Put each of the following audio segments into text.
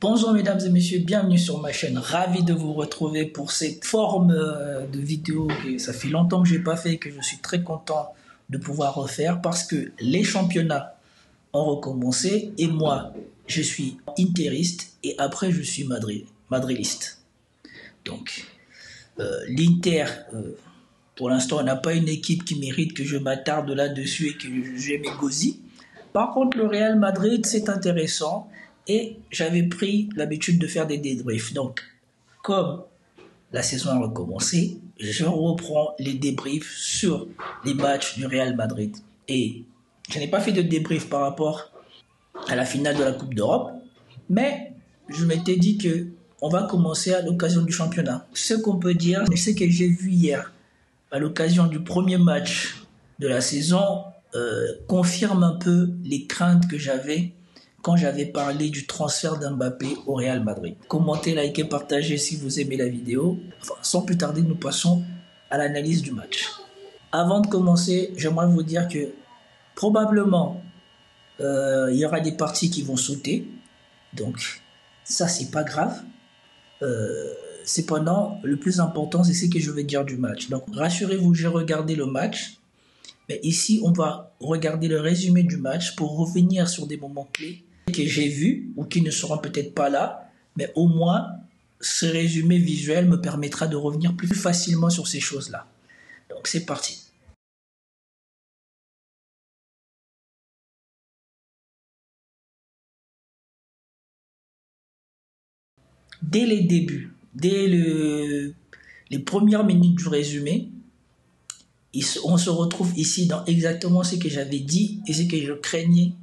Bonjour mesdames et messieurs, bienvenue sur ma chaîne. Ravi de vous retrouver pour cette forme de vidéo que ça fait longtemps que je n'ai pas fait et que je suis très content de pouvoir refaire parce que les championnats ont recommencé et moi je suis interiste et après je suis madriliste. Donc l'Inter, pour l'instant on n'a pas une équipe qui mérite que je m'attarde là-dessus et que je m'égosie. Par contre le Real Madrid c'est intéressant. Et j'avais pris l'habitude de faire des débriefs. Donc, comme la saison a recommencé, je reprends les débriefs sur les matchs du Real Madrid. Et je n'ai pas fait de débrief par rapport à la finale de la Coupe d'Europe, mais je m'étais dit que on va commencer à l'occasion du championnat. Ce qu'on peut dire, c'est ce que j'ai vu hier à l'occasion du premier match de la saison confirme un peu les craintes que j'avais quand j'avais parlé du transfert d'Mbappé au Real Madrid. Commentez, likez, partagez si vous aimez la vidéo. Enfin, sans plus tarder, nous passons à l'analyse du match. Avant de commencer, j'aimerais vous dire que probablement, il y aura des parties qui vont sauter. Donc, ça, c'est pas grave. Cependant, le plus important, c'est ce que je vais dire du match. Donc, rassurez-vous, j'ai regardé le match. Mais ici, on va regarder le résumé du match pour revenir sur des moments clés que j'ai vus ou qui ne seront peut-être pas là, mais au moins ce résumé visuel me permettra de revenir plus facilement sur ces choses-là. Donc c'est parti. Dès les débuts, dès les premières minutes du résumé, on se retrouve ici dans exactement ce que j'avais dit et ce que je craignais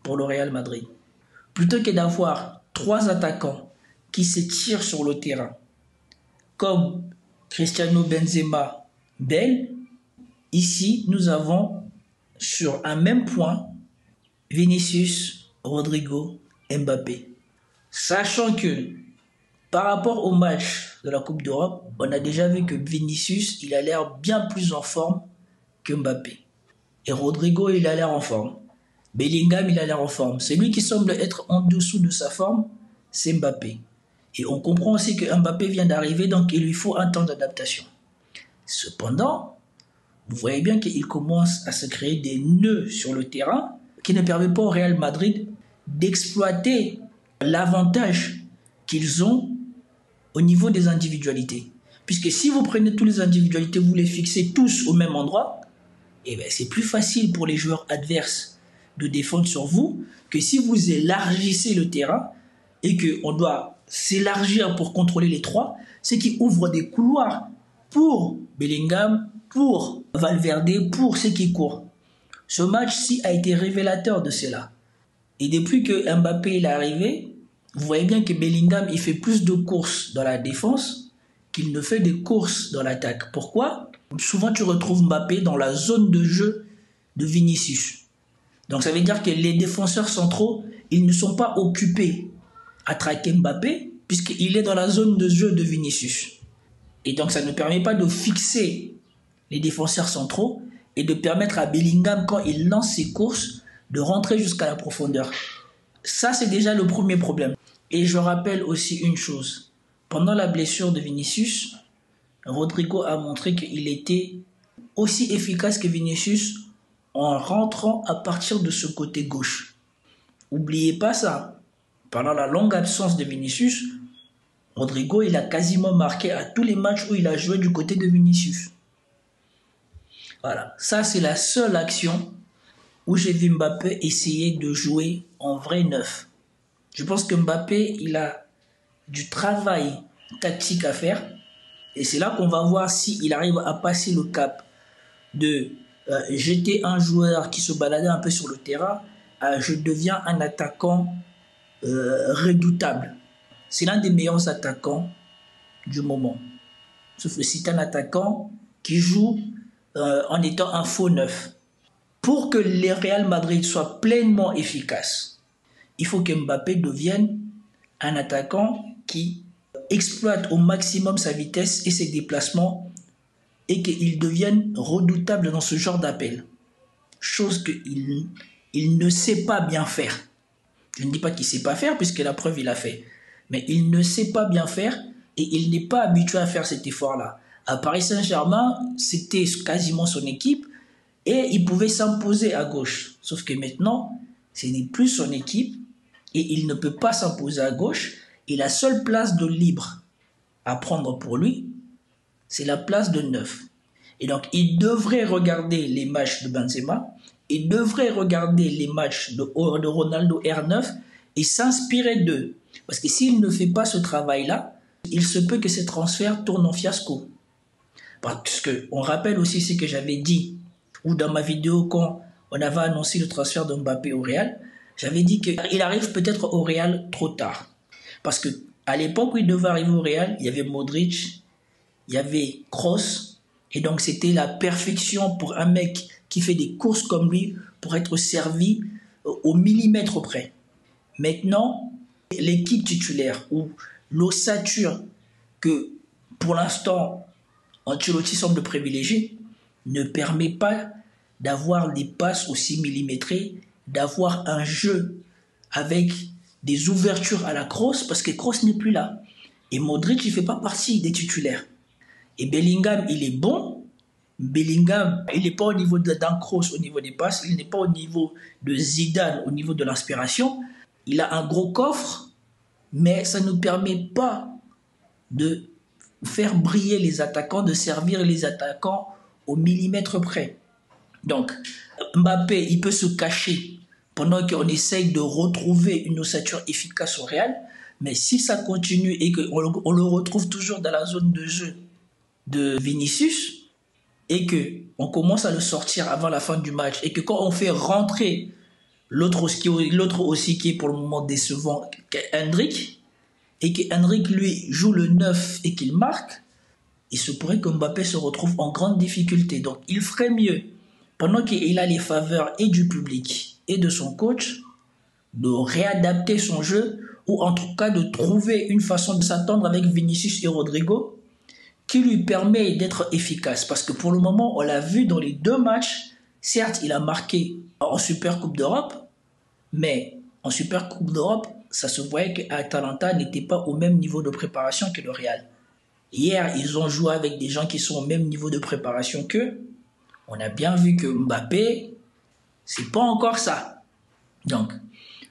pour le Real Madrid. Plutôt que d'avoir trois attaquants qui se tirent sur le terrain, comme Cristiano Benzema, Bale, ici nous avons sur un même point Vinicius, Rodrigo, Mbappé. Sachant que par rapport au match de la Coupe d'Europe, on a déjà vu que Vinicius, il a l'air bien plus en forme que Mbappé. Et Rodrigo, il a l'air en forme. Bellingham, il a l'air en forme. Celui qui semble être en dessous de sa forme, c'est Mbappé. Et on comprend aussi que Mbappé vient d'arriver, donc il lui faut un temps d'adaptation. Cependant, vous voyez bien qu'il commence à se créer des nœuds sur le terrain qui ne permettent pas au Real Madrid d'exploiter l'avantage qu'ils ont au niveau des individualités. Puisque si vous prenez toutes les individualités, vous les fixez tous au même endroit, eh bien, c'est plus facile pour les joueurs adverses de défendre sur vous que si vous élargissez le terrain et qu'on doit s'élargir pour contrôler les trois, ce qui ouvre des couloirs pour Bellingham, pour Valverde, pour ceux qui courent. Ce match-ci a été révélateur de cela. Et depuis que Mbappé est arrivé, vous voyez bien que Bellingham il fait plus de courses dans la défense qu'il ne fait de courses dans l'attaque. Pourquoi ? Souvent tu retrouves Mbappé dans la zone de jeu de Vinicius. Donc ça veut dire que les défenseurs centraux, ils ne sont pas occupés à traquer Mbappé puisqu'il est dans la zone de jeu de Vinicius. Et donc ça ne permet pas de fixer les défenseurs centraux et de permettre à Bellingham, quand il lance ses courses, de rentrer jusqu'à la profondeur. Ça, c'est déjà le premier problème. Et je rappelle aussi une chose. Pendant la blessure de Vinicius, Rodrigo a montré qu'il était aussi efficace que Vinicius en rentrant à partir de ce côté gauche. N'oubliez pas ça. Pendant la longue absence de Vinicius, Rodrigo il a quasiment marqué à tous les matchs où il a joué du côté de Vinicius. Voilà, ça c'est la seule action où j'ai vu Mbappé essayer de jouer en vrai neuf. Je pense que Mbappé il a du travail tactique à faire et c'est là qu'on va voir s'il arrive à passer le cap de j'étais un joueur qui se baladait un peu sur le terrain, je deviens un attaquant redoutable. C'est l'un des meilleurs attaquants du moment. Sauf que c'est un attaquant qui joue en étant un faux neuf. Pour que le Real Madrid soit pleinement efficace, il faut que Mbappé devienne un attaquant qui exploite au maximum sa vitesse et ses déplacements et qu'il devienne redoutable dans ce genre d'appel. Chose qu'il ne sait pas bien faire. Je ne dis pas qu'il ne sait pas faire, puisque la preuve, il a fait. Mais il ne sait pas bien faire et il n'est pas habitué à faire cet effort-là. À Paris Saint-Germain, c'était quasiment son équipe et il pouvait s'imposer à gauche. Sauf que maintenant, ce n'est plus son équipe et il ne peut pas s'imposer à gauche. Et la seule place de libre à prendre pour lui, c'est la place de 9. Et donc, il devrait regarder les matchs de Benzema, il devrait regarder les matchs de Ronaldo R9 et s'inspirer d'eux. Parce que s'il ne fait pas ce travail-là, il se peut que ces transferts tournent en fiasco. Parce qu'on rappelle aussi ce que j'avais dit, ou dans ma vidéo quand on avait annoncé le transfert de Mbappé au Real, j'avais dit qu'il arrive peut-être au Real trop tard. Parce qu'à l'époque où il devait arriver au Real, il y avait Modric, il y avait Kroos, et donc c'était la perfection pour un mec qui fait des courses comme lui pour être servi au millimètre près. Maintenant, l'équipe titulaire ou l'ossature que pour l'instant Ancelotti semble privilégier ne permet pas d'avoir des passes aussi millimétrées, d'avoir un jeu avec des ouvertures à la Kroos parce que Kroos n'est plus là. Et Modric, il ne fait pas partie des titulaires. Et Bellingham, il est bon. Bellingham, il n'est pas au niveau d'un Kroos au niveau des passes, il n'est pas au niveau de Zidane au niveau de l'inspiration. Il a un gros coffre, mais ça ne permet pas de faire briller les attaquants, de servir les attaquants au millimètre près. Donc, Mbappé, il peut se cacher pendant qu'on essaye de retrouver une ossature efficace au Real, mais si ça continue et qu'on le retrouve toujours dans la zone de jeu de Vinicius, et qu'on commence à le sortir avant la fin du match, et que quand on fait rentrer l'autre aussi qui est pour le moment décevant, Endrick, et que Endrick lui joue le 9 et qu'il marque, il se pourrait que Mbappé se retrouve en grande difficulté. Donc il ferait mieux, pendant qu'il a les faveurs et du public et de son coach, de réadapter son jeu, ou en tout cas de trouver une façon de s'entendre avec Vinicius et Rodrigo qui lui permet d'être efficace. Parce que pour le moment, on l'a vu dans les 2 matchs, certes, il a marqué en Super Coupe d'Europe, mais en Super Coupe d'Europe, ça se voyait qu'Atalanta n'était pas au même niveau de préparation que le Real. Hier, ils ont joué avec des gens qui sont au même niveau de préparation qu'eux. On a bien vu que Mbappé, c'est pas encore ça. Donc,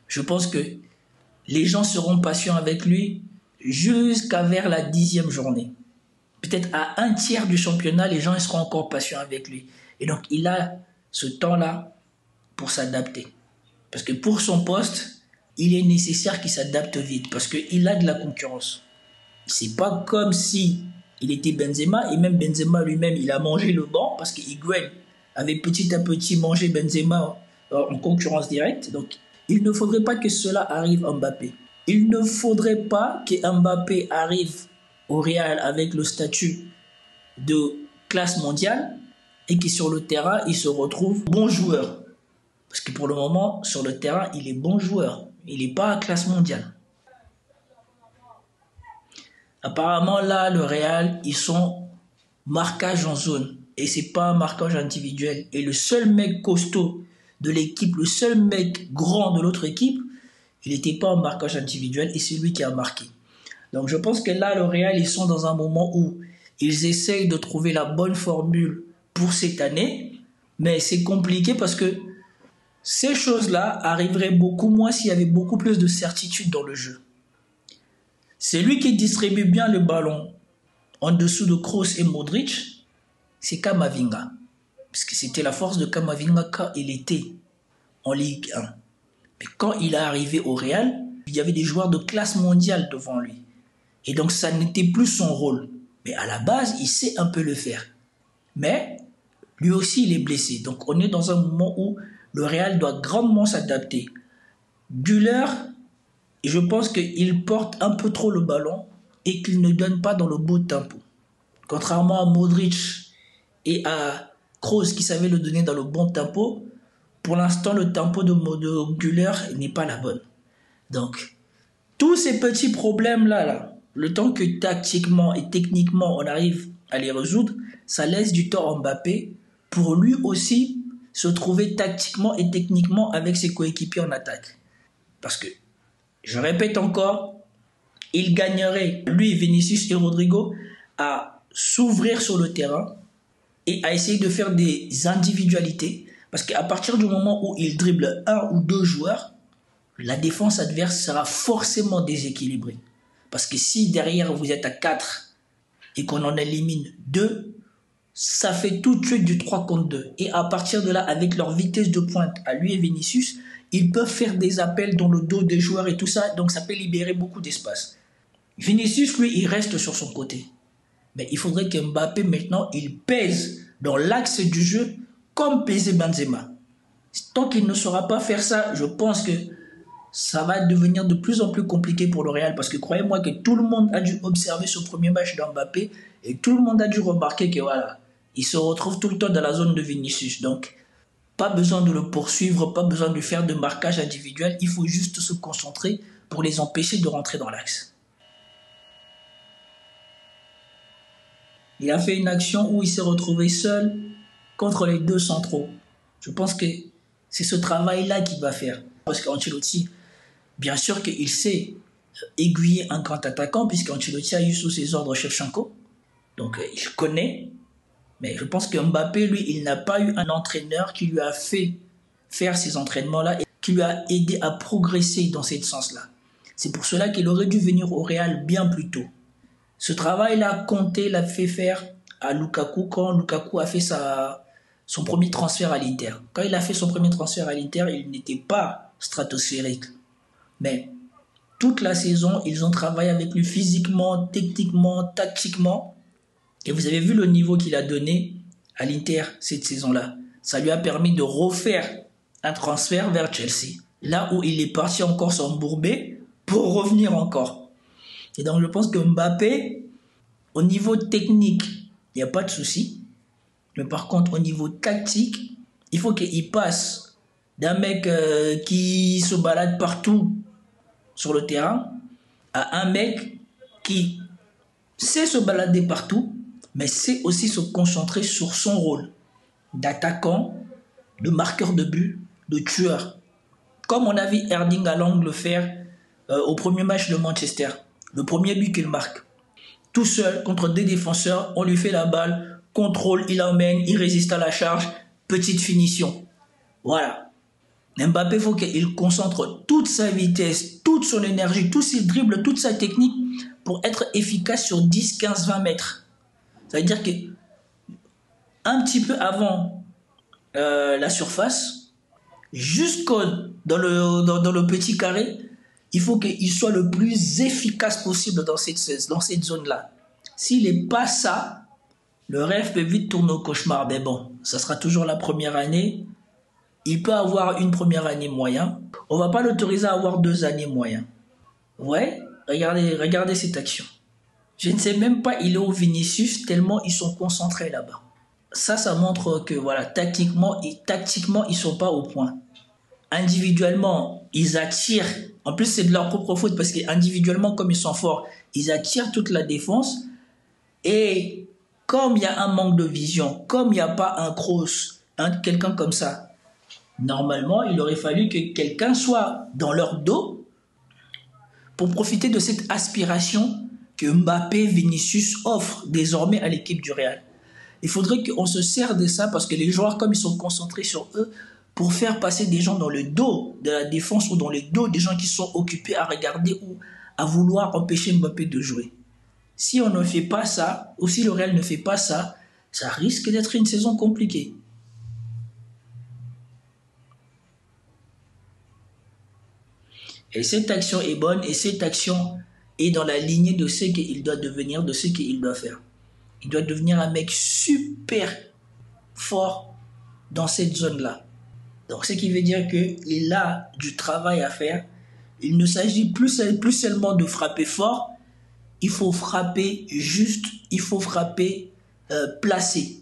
je pense que les gens seront patients avec lui jusqu'à vers la 10e journée. Peut-être à un tiers du championnat, les gens seront encore patients avec lui. Et donc, il a ce temps-là pour s'adapter. Parce que pour son poste, il est nécessaire qu'il s'adapte vite. Parce qu'il a de la concurrence. C'est pas comme si il était Benzema. Et même Benzema lui-même, il a mangé le banc. Parce que Higuaín avait petit à petit mangé Benzema en concurrence directe. Donc, il ne faudrait pas que cela arrive à Mbappé. Il ne faudrait pas que Mbappé arrive au Real avec le statut de classe mondiale et qui sur le terrain, il se retrouve bon joueur. Parce que pour le moment, sur le terrain, il est bon joueur. Il n'est pas à classe mondiale. Apparemment, là, le Real, ils sont marquage en zone. Et ce n'est pas un marquage individuel. Et le seul mec costaud de l'équipe, le seul mec grand de l'autre équipe, il n'était pas en marquage individuel et c'est lui qui a marqué. Donc je pense que là, le Real, ils sont dans un moment où ils essayent de trouver la bonne formule pour cette année, mais c'est compliqué parce que ces choses-là arriveraient beaucoup moins s'il y avait beaucoup plus de certitude dans le jeu. C'est lui qui distribue bien le ballon en dessous de Kroos et Modric, c'est Camavinga. Parce que c'était la force de Camavinga quand il était en Ligue 1. Mais quand il est arrivé au Real, il y avait des joueurs de classe mondiale devant lui. Et donc, ça n'était plus son rôle. Mais à la base, il sait un peu le faire. Mais, lui aussi, il est blessé. Donc, on est dans un moment où le Real doit grandement s'adapter. Güler, je pense qu'il porte un peu trop le ballon et qu'il ne donne pas dans le beau tempo. Contrairement à Modric et à Kroos qui savaient le donner dans le bon tempo, pour l'instant, le tempo de Güler n'est pas la bonne. Donc, tous ces petits problèmes-là, le temps que tactiquement et techniquement on arrive à les résoudre, ça laisse du temps à Mbappé pour lui aussi se trouver tactiquement et techniquement avec ses coéquipiers en attaque. Parce que, je répète encore, il gagnerait, lui, Vinicius et Rodrigo, à s'ouvrir sur le terrain et à essayer de faire des individualités. Parce qu'à partir du moment où il dribble un ou deux joueurs, la défense adverse sera forcément déséquilibrée. Parce que si derrière vous êtes à 4 et qu'on en élimine 2, ça fait tout de suite du 3 contre 2. Et à partir de là, avec leur vitesse de pointe à lui et Vinicius, ils peuvent faire des appels dans le dos des joueurs et tout ça. Donc ça peut libérer beaucoup d'espace. Vinicius, lui, il reste sur son côté. Mais il faudrait que Mbappé, maintenant, il pèse dans l'axe du jeu comme pesait Benzema. Tant qu'il ne saura pas faire ça, je pense que ça va devenir de plus en plus compliqué pour le Real. Parce que croyez-moi que tout le monde a dû observer ce premier match d'Mbappé et tout le monde a dû remarquer que voilà, il se retrouve tout le temps dans la zone de Vinicius. Donc, pas besoin de le poursuivre, pas besoin de faire de marquage individuel. Il faut juste se concentrer pour les empêcher de rentrer dans l'axe. Il a fait une action où il s'est retrouvé seul contre les deux centraux. Je pense que c'est ce travail-là qu'il va faire. Parce qu'Ancelotti, bien sûr qu'il sait aiguiller un grand attaquant, puisqu'Ancelotti a eu sous ses ordres Shevchenko. Donc il connaît. Mais je pense que Mbappé, lui, il n'a pas eu un entraîneur qui lui a fait faire ces entraînements-là et qui lui a aidé à progresser dans ce sens-là. C'est pour cela qu'il aurait dû venir au Real bien plus tôt. Ce travail-là, Conte l'a fait faire à Lukaku quand Lukaku a fait son premier transfert à l'Inter. Quand il a fait son premier transfert à l'Inter, il n'était pas stratosphérique. Mais toute la saison, ils ont travaillé avec lui physiquement, techniquement, tactiquement. Et vous avez vu le niveau qu'il a donné à l'Inter cette saison-là. Ça lui a permis de refaire un transfert vers Chelsea. Là où il est parti encore s'embourber pour revenir encore. Et donc je pense que Mbappé, au niveau technique, il n'y a pas de souci. Mais par contre, au niveau tactique, il faut qu'il passe d'un mec qui se balade partout sur le terrain à un mec qui sait se balader partout, mais sait aussi se concentrer sur son rôle d'attaquant, de marqueur de but, de tueur. Comme on a vu Erling Haaland le faire au premier match de Manchester. Le premier but qu'il marque. Tout seul, contre des défenseurs, on lui fait la balle, contrôle, il emmène, il résiste à la charge, petite finition. Voilà. Mbappé, il faut qu'il concentre toute sa vitesse, toute son énergie, tous ses dribbles, toute sa technique pour être efficace sur 10, 15, 20 mètres. Ça veut dire que un petit peu avant la surface, jusqu'au dans le petit carré, il faut qu'il soit le plus efficace possible dans cette zone-là. S'il n'est pas ça, le rêve peut vite tourner au cauchemar. Mais bon, ça sera toujours la première année. Il peut avoir une première année moyen. On ne va pas l'autoriser à avoir 2 années moyen. Ouais, regardez cette action. Je ne sais même pas il est au Vinicius tellement ils sont concentrés là-bas. Ça montre que voilà, tactiquement, ils ne sont pas au point. Individuellement, ils attirent. En plus, c'est de leur propre faute parce qu'individuellement, comme ils sont forts, ils attirent toute la défense. Et comme il y a un manque de vision, comme il n'y a pas un Kroos, quelqu'un comme ça, normalement, il aurait fallu que quelqu'un soit dans leur dos pour profiter de cette aspiration que Mbappé, Vinicius offrent désormais à l'équipe du Real. Il faudrait qu'on se sert de ça parce que les joueurs, comme ils sont concentrés sur eux, pour faire passer des gens dans le dos de la défense ou dans le dos des gens qui sont occupés à regarder ou à vouloir empêcher Mbappé de jouer. Si on ne fait pas ça, ou si le Real ne fait pas ça, ça risque d'être une saison compliquée. Et cette action est bonne et cette action est dans la lignée de ce qu'il doit devenir, de ce qu'il doit faire. Il doit devenir un mec super fort dans cette zone-là. Donc, ce qui veut dire qu'il a du travail à faire. Il ne s'agit plus seulement de frapper fort. Il faut frapper juste, il faut frapper placé.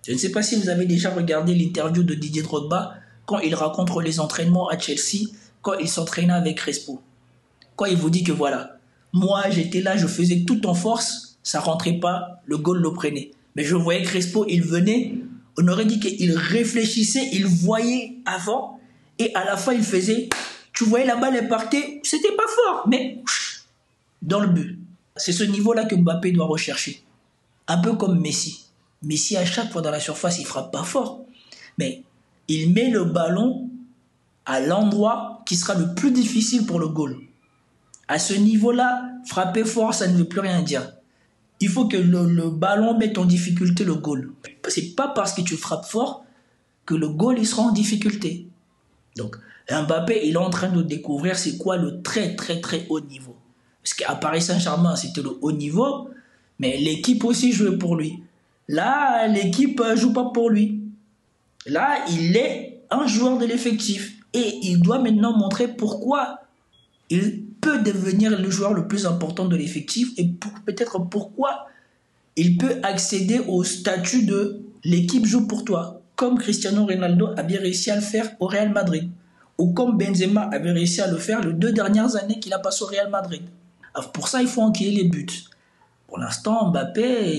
Je ne sais pas si vous avez déjà regardé l'interview de Didier Drogba quand il raconte les entraînements à Chelsea, quand il s'entraînait avec Crespo. Quand il vous dit que voilà, moi j'étais là, je faisais tout en force, ça rentrait pas, le goal le prenait. Mais je voyais Crespo, il venait, on aurait dit qu'il réfléchissait, il voyait avant, et à la fin il faisait Tu voyais la balle, elle partait, c'était pas fort, mais dans le but. C'est ce niveau-là que Mbappé doit rechercher. Un peu comme Messi. Messi, à chaque fois dans la surface, il frappe pas fort. Mais il met le ballon à l'endroit qui sera le plus difficile pour le goal. À ce niveau-là, frapper fort, ça ne veut plus rien dire. Il faut que le ballon mette en difficulté le goal. C'est pas parce que tu frappes fort que le goal il sera en difficulté. Donc, Mbappé, il est en train de découvrir c'est quoi le très très très haut niveau. Parce qu'à Paris Saint-Germain, c'était le haut niveau, mais l'équipe aussi jouait pour lui. Là, l'équipe ne joue pas pour lui. Là, il est un joueur de l'effectif. Et il doit maintenant montrer pourquoi il peut devenir le joueur le plus important de l'effectif et peut-être pourquoi il peut accéder au statut de l'équipe joue pour toi, comme Cristiano Ronaldo avait réussi à le faire au Real Madrid, ou comme Benzema avait réussi à le faire les 2 dernières années qu'il a passé au Real Madrid. Alors pour ça, il faut enquiller les buts. Pour l'instant, Mbappé,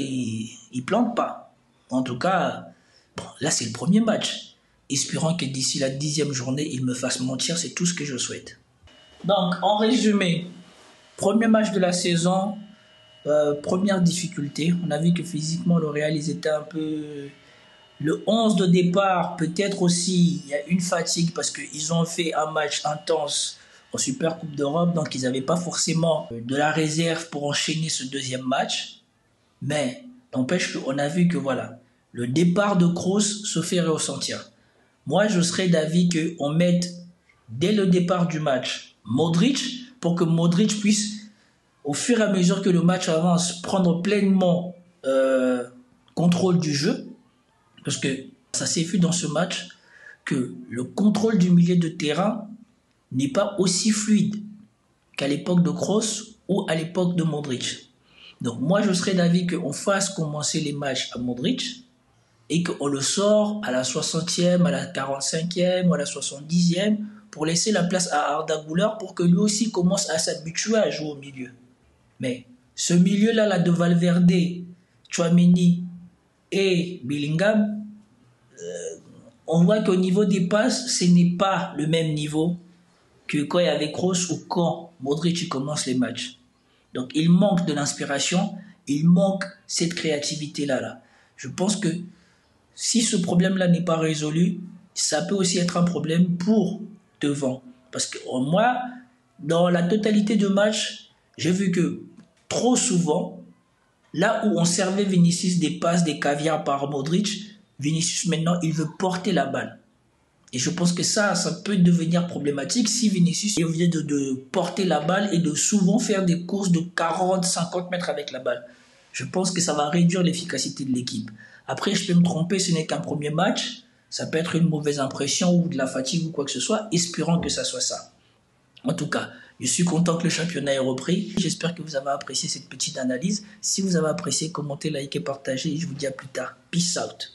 il plante pas. En tout cas, bon, là c'est le premier match. Espérant que d'ici la 10e journée, il me fasse mentir, c'est tout ce que je souhaite. Donc, en résumé, premier match de la saison, première difficulté. On a vu que physiquement, le Real, ils étaient un peu... Le 11 de départ, peut-être aussi, il y a une fatigue parce qu'ils ont fait un match intense en Super Coupe d'Europe, donc ils n'avaient pas forcément de la réserve pour enchaîner ce deuxième match. Mais, n'empêche qu'on a vu que voilà, le départ de Kroos se fait ressentir. Moi, je serais d'avis qu'on mette, dès le départ du match, Modric, pour que Modric puisse, au fur et à mesure que le match avance, prendre pleinement contrôle du jeu. Parce que ça s'est vu dans ce match que le contrôle du milieu de terrain n'est pas aussi fluide qu'à l'époque de Kroos ou à l'époque de Modric. Donc moi, je serais d'avis qu'on fasse commencer les matchs à Modric et qu'on le sort à la 60e, à la 45e ou à la 70e pour laisser la place à Arda Güler pour que lui aussi commence à s'habituer à jouer au milieu. Mais ce milieu-là, là, de Valverde, Tchouaméni et Bellingham, on voit qu'au niveau des passes, ce n'est pas le même niveau que quand il y avait Kroos ou quand Modric commence les matchs. Donc il manque de l'inspiration, il manque cette créativité-là. Là. Je pense que si ce problème-là n'est pas résolu, ça peut aussi être un problème pour devant. Parce que moi, dans la totalité de matchs, j'ai vu que trop souvent, là où on servait Vinicius des passes, des caviars par Modric, Vinicius maintenant, il veut porter la balle. Et je pense que ça peut devenir problématique si Vinicius est obligé de porter la balle et de souvent faire des courses de 40-50 mètres avec la balle. Je pense que ça va réduire l'efficacité de l'équipe. Après, je peux me tromper, ce n'est qu'un premier match. Ça peut être une mauvaise impression ou de la fatigue ou quoi que ce soit, espérant que ça soit ça. En tout cas, je suis content que le championnat ait repris. J'espère que vous avez apprécié cette petite analyse. Si vous avez apprécié, commentez, likez, partagez et je vous dis à plus tard. Peace out.